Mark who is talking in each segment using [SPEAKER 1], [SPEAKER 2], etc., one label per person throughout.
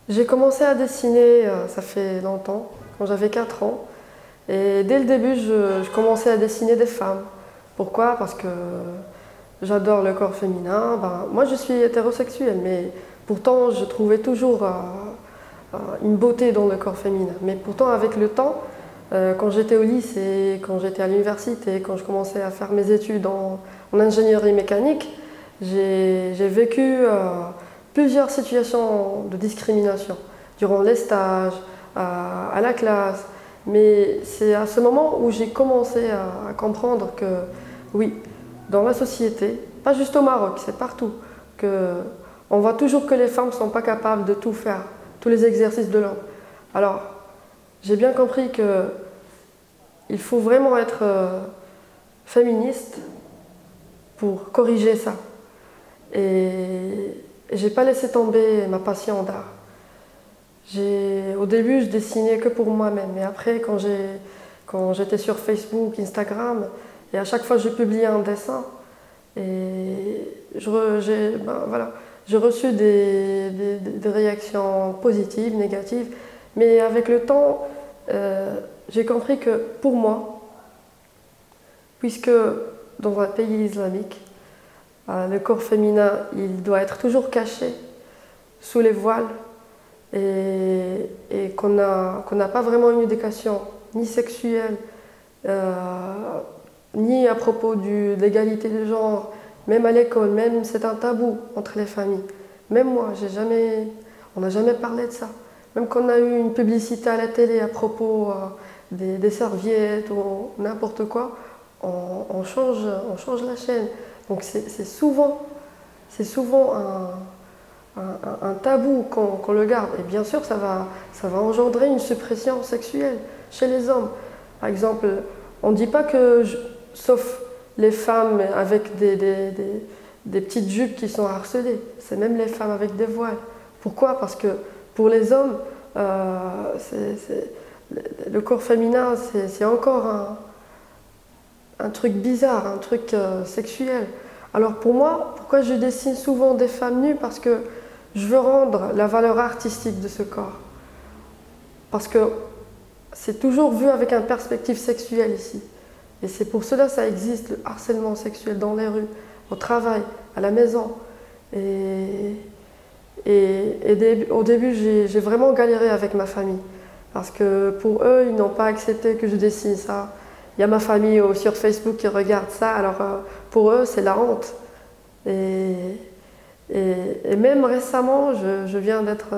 [SPEAKER 1] J'ai commencé à dessiner, ça fait longtemps, quand j'avais 4 ans. Et dès le début, je commençais à dessiner des femmes. Pourquoi? Parce que j'adore le corps féminin. Ben, moi, je suis hétérosexuelle, mais pourtant, je trouvais toujours une beauté dans le corps féminin. Mais pourtant, avec le temps, quand j'étais au lycée, quand j'étais à l'université, quand je commençais à faire mes études en ingénierie mécanique, j'ai vécu plusieurs situations de discrimination durant les stages, à la classe. Mais c'est à ce moment où j'ai commencé à comprendre que oui, dans la société, pas juste au Maroc, c'est partout, que on voit toujours que les femmes ne sont pas capables de tout faire, tous les exercices de l'homme. Alors, j'ai bien compris que il faut vraiment être féministe pour corriger ça. Et j'ai pas laissé tomber ma passion d'art. Au début, je dessinais que pour moi-même, mais après, quand j'étais sur Facebook, Instagram, et à chaque fois je publiais un dessin, et voilà, j'ai reçu des réactions positives, négatives, mais avec le temps, j'ai compris que pour moi, puisque dans un pays islamique, le corps féminin, il doit être toujours caché sous les voiles, et qu'on n'a pas vraiment une éducation ni sexuelle, ni à propos de l'égalité de genre, même à l'école, même c'est un tabou entre les familles. Même moi, on n'a jamais parlé de ça. Même quand on a eu une publicité à la télé à propos des serviettes ou n'importe quoi, on change la chaîne. Donc c'est souvent un tabou qu'on le garde. Et bien sûr, ça va engendrer une suppression sexuelle chez les hommes. Par exemple, on ne dit pas que, sauf les femmes avec des petites jupes qui sont harcelées, c'est même les femmes avec des voiles. Pourquoi? Parce que pour les hommes, le corps féminin, c'est encore un truc bizarre, un truc sexuel. Alors pour moi, pourquoi je dessine souvent des femmes nues? Parce que je veux rendre la valeur artistique de ce corps. Parce que c'est toujours vu avec une perspective sexuelle ici. Et c'est pour cela que ça existe, le harcèlement sexuel dans les rues, au travail, à la maison. Au début, j'ai vraiment galéré avec ma famille. Parce que pour eux, ils n'ont pas accepté que je dessine ça. Il y a ma famille sur Facebook qui regarde ça, alors pour eux, c'est la honte. Et même récemment, je viens d'être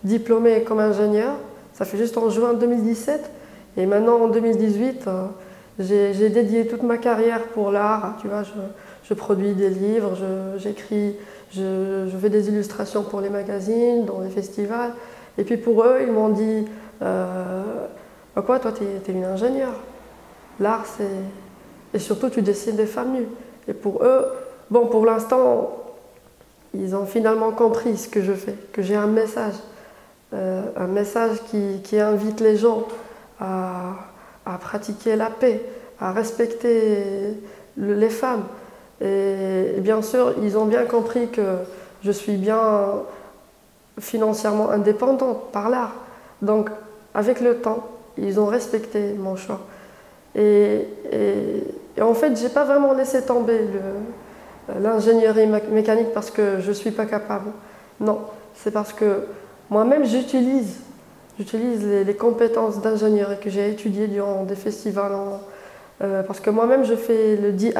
[SPEAKER 1] diplômée comme ingénieur. Ça fait juste en juin 2017. Et maintenant, en 2018, j'ai dédié toute ma carrière pour l'art. Tu vois, je produis des livres, j'écris, je fais des illustrations pour les magazines, dans les festivals. Et puis pour eux, ils m'ont dit quoi, toi, t'es une ingénieure. L'art, c'est. Et surtout, tu dessines des femmes nues. Et pour eux, bon, pour l'instant, ils ont finalement compris ce que je fais, que j'ai un message qui invite les gens à pratiquer la paix, à respecter les femmes. Et bien sûr, ils ont bien compris que je suis bien financièrement indépendante par l'art. Donc, avec le temps, ils ont respecté mon choix. Et en fait, j'ai pas vraiment laissé tomber l'ingénierie mécanique parce que je suis pas capable. Non, c'est parce que moi-même j'utilise les compétences d'ingénierie que j'ai étudiées durant des festivals. Parce que moi-même je fais le DIY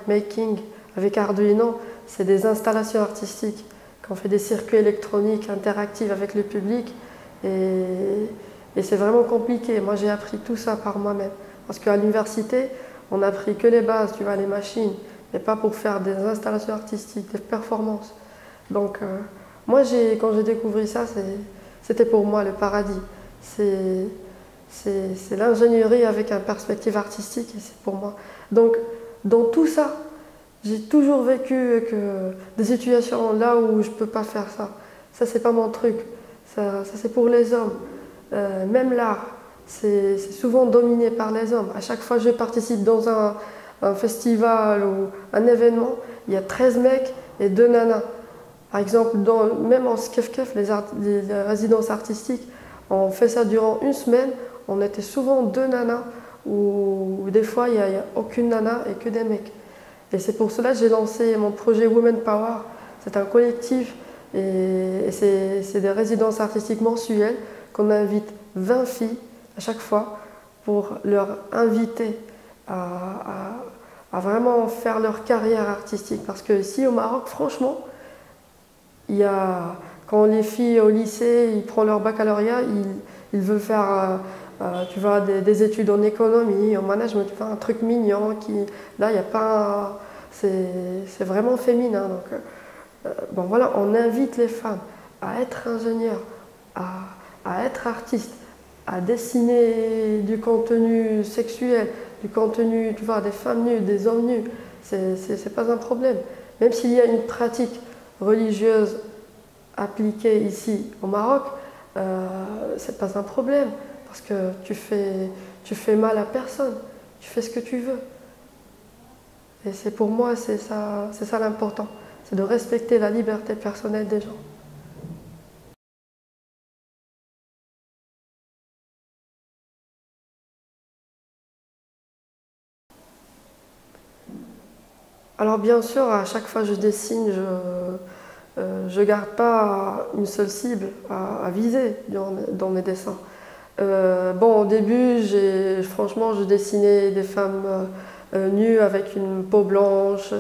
[SPEAKER 1] making avec Arduino. C'est des installations artistiques. Qu'on fait des circuits électroniques interactifs avec le public. Et c'est vraiment compliqué. Moi j'ai appris tout ça par moi-même. Parce qu'à l'université, on n'a appris que les bases, tu vois, les machines, mais pas pour faire des installations artistiques, des performances. Donc, moi, quand j'ai découvert ça, c'était pour moi le paradis. C'est l'ingénierie avec une perspective artistique, et c'est pour moi. Donc, dans tout ça, j'ai toujours vécu des situations là où je ne peux pas faire ça. Ça, c'est pas mon truc. Ça c'est pour les hommes. Même l'art. C'est souvent dominé par les hommes. À chaque fois que je participe dans un festival ou un événement, il y a 13 mecs et 2 nanas. Par exemple, même en Skef-Kef, les résidences artistiques, on fait ça durant une semaine. On était souvent deux nanas, ou des fois il n'y a aucune nana et que des mecs. Et c'est pour cela que j'ai lancé mon projet Women Power. C'est un collectif et c'est des résidences artistiques mensuelles qu'on invite 20 filles à chaque fois pour leur inviter à vraiment faire leur carrière artistique. Parce que ici au Maroc, franchement, quand les filles au lycée ils prennent leur baccalauréat, ils veulent faire tu vois, des études en économie, en management, tu vois, un truc mignon. Là, il n'y a pas. C'est vraiment féminin. Donc, bon, voilà, on invite les femmes à être ingénieurs, à être artistes, à dessiner du contenu sexuel, du contenu, tu vois, des femmes nues, des hommes nus. C'est pas un problème. Même s'il y a une pratique religieuse appliquée ici au Maroc, c'est pas un problème. Parce que tu fais mal à personne, tu fais ce que tu veux. Et pour moi, c'est ça l'important, c'est de respecter la liberté personnelle des gens. Alors bien sûr, à chaque fois que je dessine, je garde pas une seule cible à viser dans mes dessins. Bon, au début, franchement, je dessinais des femmes nues avec une peau blanche.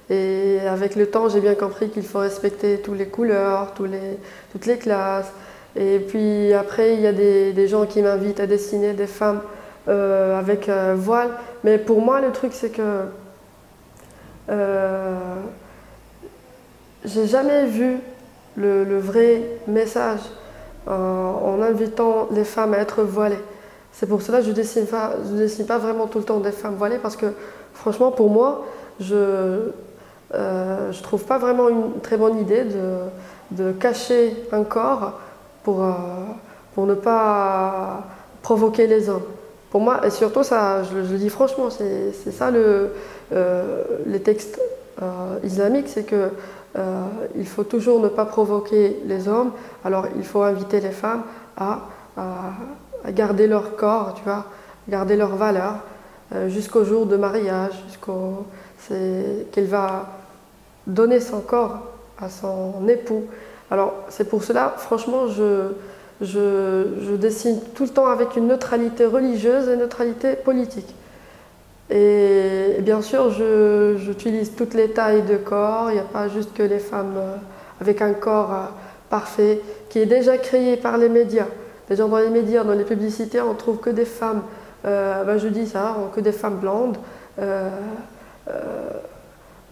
[SPEAKER 1] Et avec le temps, j'ai bien compris qu'il faut respecter toutes les couleurs, toutes les classes. Et puis après, il y a des gens qui m'invitent à dessiner des femmes avec voile. Mais pour moi, le truc, c'est que j'ai jamais vu le vrai message en invitant les femmes à être voilées. C'est pour cela que je dessine pas vraiment tout le temps des femmes voilées parce que franchement pour moi, je trouve pas vraiment une très bonne idée de cacher un corps pour ne pas provoquer les hommes. Pour moi, et surtout ça, je le dis franchement, c'est ça les textes islamiques, c'est que il faut toujours ne pas provoquer les hommes, alors il faut inviter les femmes à garder leur corps, tu vois, garder leur valeur jusqu'au jour de mariage, qu'elle va donner son corps à son époux. Alors c'est pour cela, franchement, je dessine tout le temps avec une neutralité religieuse et une neutralité politique. Et bien sûr, j'utilise toutes les tailles de corps. Il n'y a pas juste que les femmes avec un corps parfait, qui est déjà créé par les médias. Déjà dans les médias, dans les publicités, on trouve que des femmes, je dis ça, que des femmes blondes,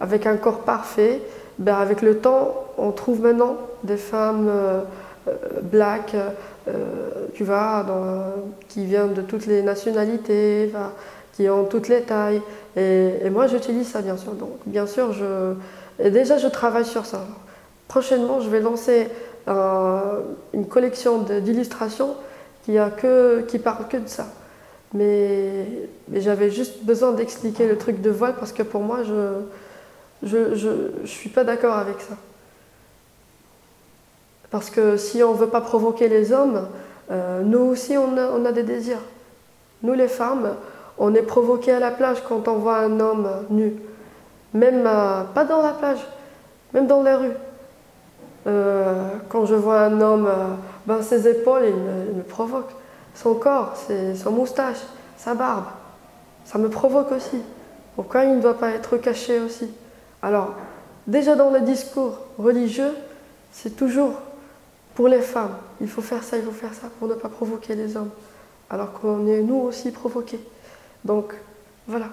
[SPEAKER 1] avec un corps parfait. Avec le temps, on trouve maintenant des femmes black, tu vois, qui viennent de toutes les nationalités, qui ont toutes les tailles. Et moi, j'utilise ça, bien sûr. Donc, bien sûr, déjà, je travaille sur ça. Prochainement, je vais lancer une collection d'illustrations qui parle que de ça. Mais j'avais juste besoin d'expliquer le truc de voile parce que pour moi, je suis pas d'accord avec ça. Parce que si on ne veut pas provoquer les hommes, nous aussi, on a des désirs. Nous, les femmes, on est provoqué à la plage quand on voit un homme nu. Même pas dans la plage, même dans les rues. Quand je vois un homme, ses épaules, il me provoque. Son corps, son moustache, sa barbe, ça me provoque aussi. Pourquoi il ne doit pas être caché aussi? Alors, déjà dans le discours religieux, c'est toujours pour les femmes. Il faut faire ça pour ne pas provoquer les hommes. Alors qu'on est nous aussi provoqués. Donc, voilà.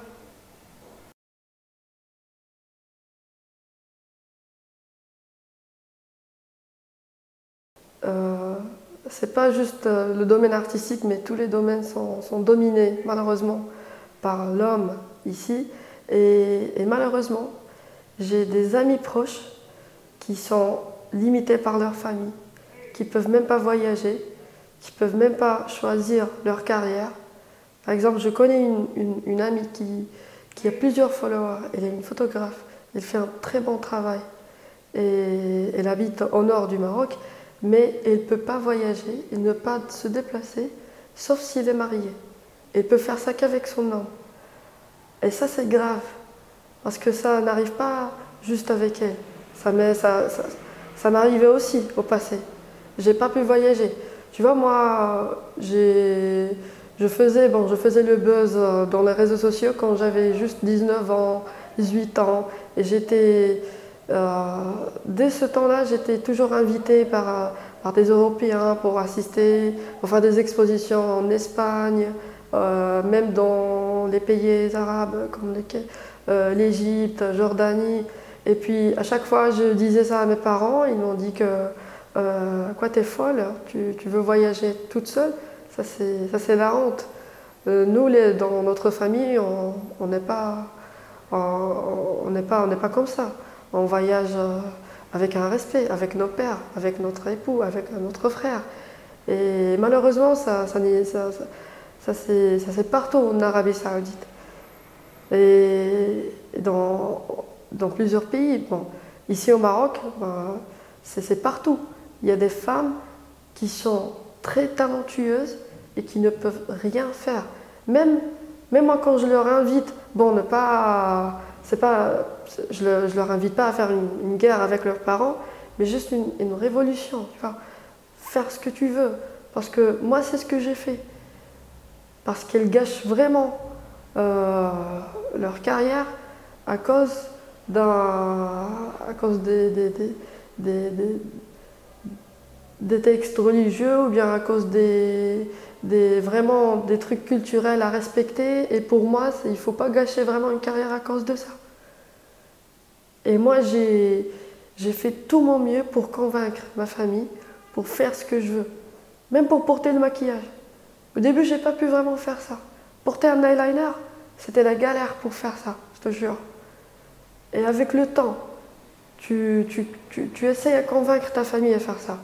[SPEAKER 1] C'est pas juste le domaine artistique, mais tous les domaines sont dominés, malheureusement, par l'homme ici. Et malheureusement, j'ai des amis proches qui sont limités par leur famille, qui ne peuvent même pas voyager, qui ne peuvent même pas choisir leur carrière. Par exemple, je connais une amie qui a plusieurs followers, elle est une photographe, elle fait un très bon travail. et elle habite au nord du Maroc, mais elle ne peut pas voyager, elle ne peut pas se déplacer, sauf s'il est marié. Elle peut faire ça qu'avec son homme. Et ça, c'est grave, parce que ça n'arrive pas juste avec elle. Ça m'arrivait aussi au passé. J'ai pas pu voyager. Tu vois, moi, je faisais le buzz dans les réseaux sociaux quand j'avais juste 19 ans, 18 ans. Et dès ce temps-là, j'étais toujours invitée par des Européens pour assister, pour faire des expositions en Espagne, même dans les pays arabes comme l'Égypte, Jordanie. Et puis à chaque fois, je disais ça à mes parents, ils m'ont dit que quoi, t'es folle, tu veux voyager toute seule? Ça c'est la honte. Nous, dans notre famille, on n'est pas, on n'est pas comme ça. On voyage avec un respect, avec nos pères, avec notre époux, avec notre frère. Et malheureusement, ça c'est partout en Arabie Saoudite. Et dans plusieurs pays. Bon, ici au Maroc, ben, c'est partout. Il y a des femmes qui sont très talentueuses et qui ne peuvent rien faire. Même moi, quand je leur invite, bon, je leur invite pas à faire une guerre avec leurs parents, mais juste une révolution. Tu vois, faire ce que tu veux. Parce que moi, c'est ce que j'ai fait. Parce qu'elles gâchent vraiment leur carrière à cause des textes religieux ou bien à cause vraiment des trucs culturels à respecter. Et pour moi, il ne faut pas gâcher vraiment une carrière à cause de ça. Et moi, j'ai fait tout mon mieux pour convaincre ma famille, pour faire ce que je veux. Même pour porter le maquillage. Au début, j'ai pas pu vraiment faire ça. Porter un eyeliner, c'était la galère pour faire ça, je te jure. Et avec le temps, tu essayes à convaincre ta famille à faire ça.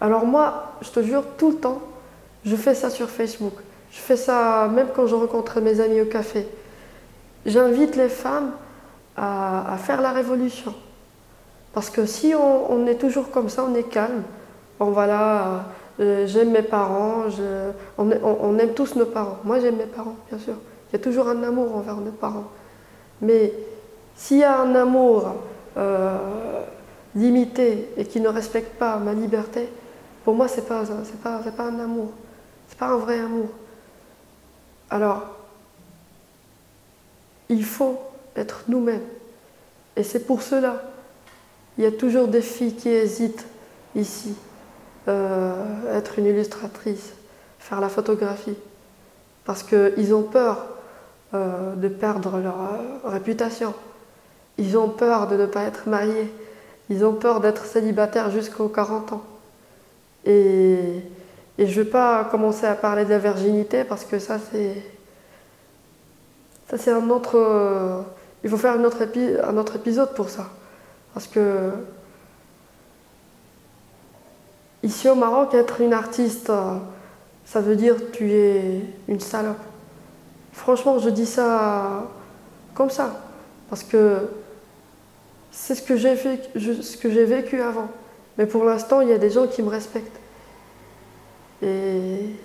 [SPEAKER 1] Alors moi, je te jure, tout le temps, je fais ça sur Facebook. Je fais ça même quand je rencontre mes amis au café. J'invite les femmes à faire la révolution. Parce que si on est toujours comme ça, on est calme, bon voilà, j'aime mes parents, on aime tous nos parents. Moi j'aime mes parents, bien sûr. Il y a toujours un amour envers nos parents. Mais s'il y a un amour limité et qui ne respecte pas ma liberté, pour moi c'est pas un amour. C'est pas un vrai amour. Alors, il faut être nous-mêmes. Et c'est pour cela, il y a toujours des filles qui hésitent ici, être une illustratrice, faire la photographie, parce qu'ils ont peur de perdre leur réputation. Ils ont peur de ne pas être mariés. Ils ont peur d'être célibataires jusqu'aux 40 ans. Et je ne vais pas commencer à parler de la virginité parce que ça c'est un autre... il faut faire un autre épisode pour ça. Parce que ici au Maroc, être une artiste, ça veut dire que tu es une salope. Franchement, je dis ça comme ça. Parce que c'est ce que j'ai vécu avant. Mais pour l'instant, il y a des gens qui me respectent. Et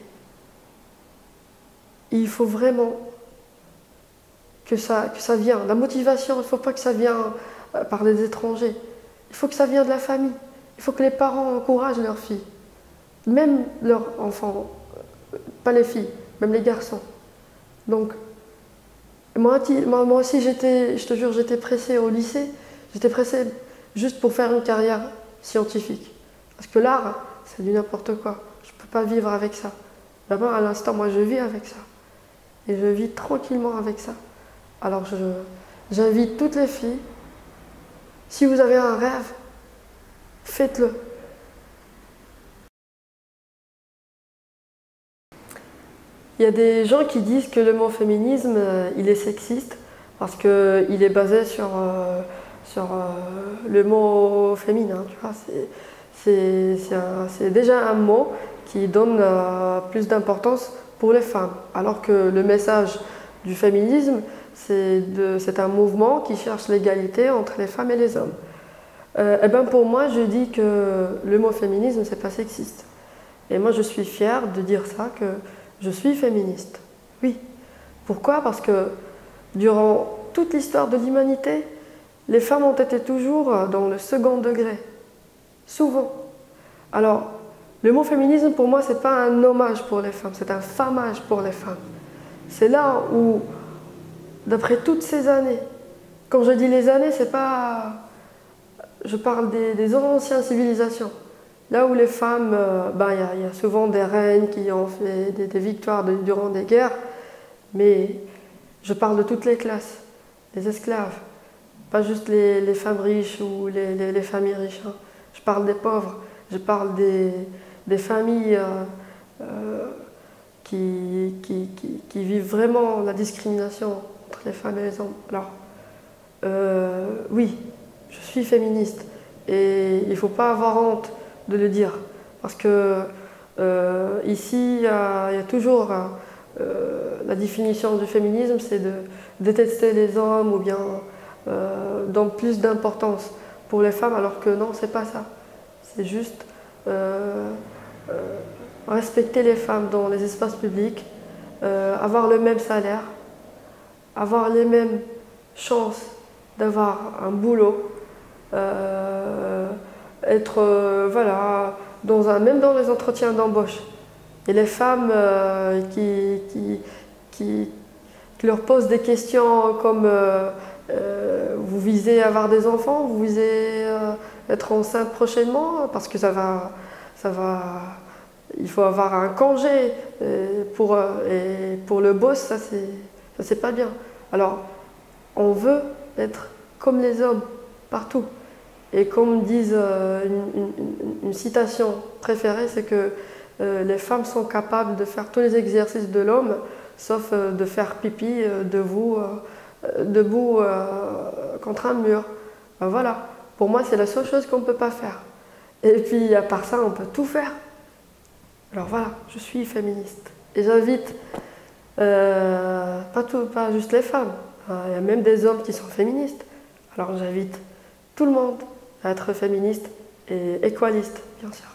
[SPEAKER 1] il faut vraiment que ça vienne. La motivation, il ne faut pas que ça vienne par les étrangers. Il faut que ça vienne de la famille. Il faut que les parents encouragent leurs filles. Même leurs enfants. Pas les filles, même les garçons. Donc, moi aussi, je te jure, j'étais pressée au lycée. J'étais pressée juste pour faire une carrière scientifique. Parce que l'art, c'est du n'importe quoi. Je ne peux pas vivre avec ça. D'abord, à l'instant, moi, je vis avec ça. Et je vis tranquillement avec ça. Alors, j'invite toutes les filles, si vous avez un rêve, faites-le. Il y a des gens qui disent que le mot féminisme, il est sexiste parce qu'il est basé sur le mot féminin. Tu vois, c'est déjà un mot qui donne plus d'importance pour les femmes. Alors que le message du féminisme, c'est un mouvement qui cherche l'égalité entre les femmes et les hommes. Eh ben pour moi, je dis que le mot féminisme, c'est pas sexiste. Et moi, je suis fière de dire ça, que je suis féministe. Oui. Pourquoi? Parce que durant toute l'histoire de l'humanité, les femmes ont été toujours dans le second degré. Souvent. Alors, le mot féminisme, pour moi, c'est pas un hommage pour les femmes, c'est un famage pour les femmes. C'est là où, d'après toutes ces années, quand je dis les années, c'est pas... Je parle des anciennes civilisations. Là où les femmes, y a souvent des reines qui ont fait des victoires durant des guerres, mais je parle de toutes les classes, les esclaves, pas juste les femmes riches ou les familles riches. Hein. Je parle des pauvres, je parle des familles qui vivent vraiment la discrimination entre les femmes et les hommes. Alors, oui, je suis féministe et il ne faut pas avoir honte de le dire parce que ici, il y a toujours la définition du féminisme, c'est de détester les hommes ou bien donner plus d'importance pour les femmes, alors que non, c'est pas ça. C'est juste respecter les femmes dans les espaces publics, avoir le même salaire, avoir les mêmes chances d'avoir un boulot, être voilà, même dans les entretiens d'embauche. Et les femmes qui leur posent des questions comme vous visez avoir des enfants, vous visez être enceinte prochainement, parce que il faut avoir un congé et pour le boss, ça c'est pas bien. Alors on veut être comme les hommes partout. Et comme disent une citation préférée, c'est que les femmes sont capables de faire tous les exercices de l'homme, sauf de faire pipi debout contre un mur. Ben voilà, pour moi c'est la seule chose qu'on ne peut pas faire. Et puis à part ça, on peut tout faire. Alors voilà, je suis féministe. Et j'invite, pas juste les femmes, il y a même des hommes qui sont féministes. Alors j'invite tout le monde à être féministe et équaliste, bien sûr.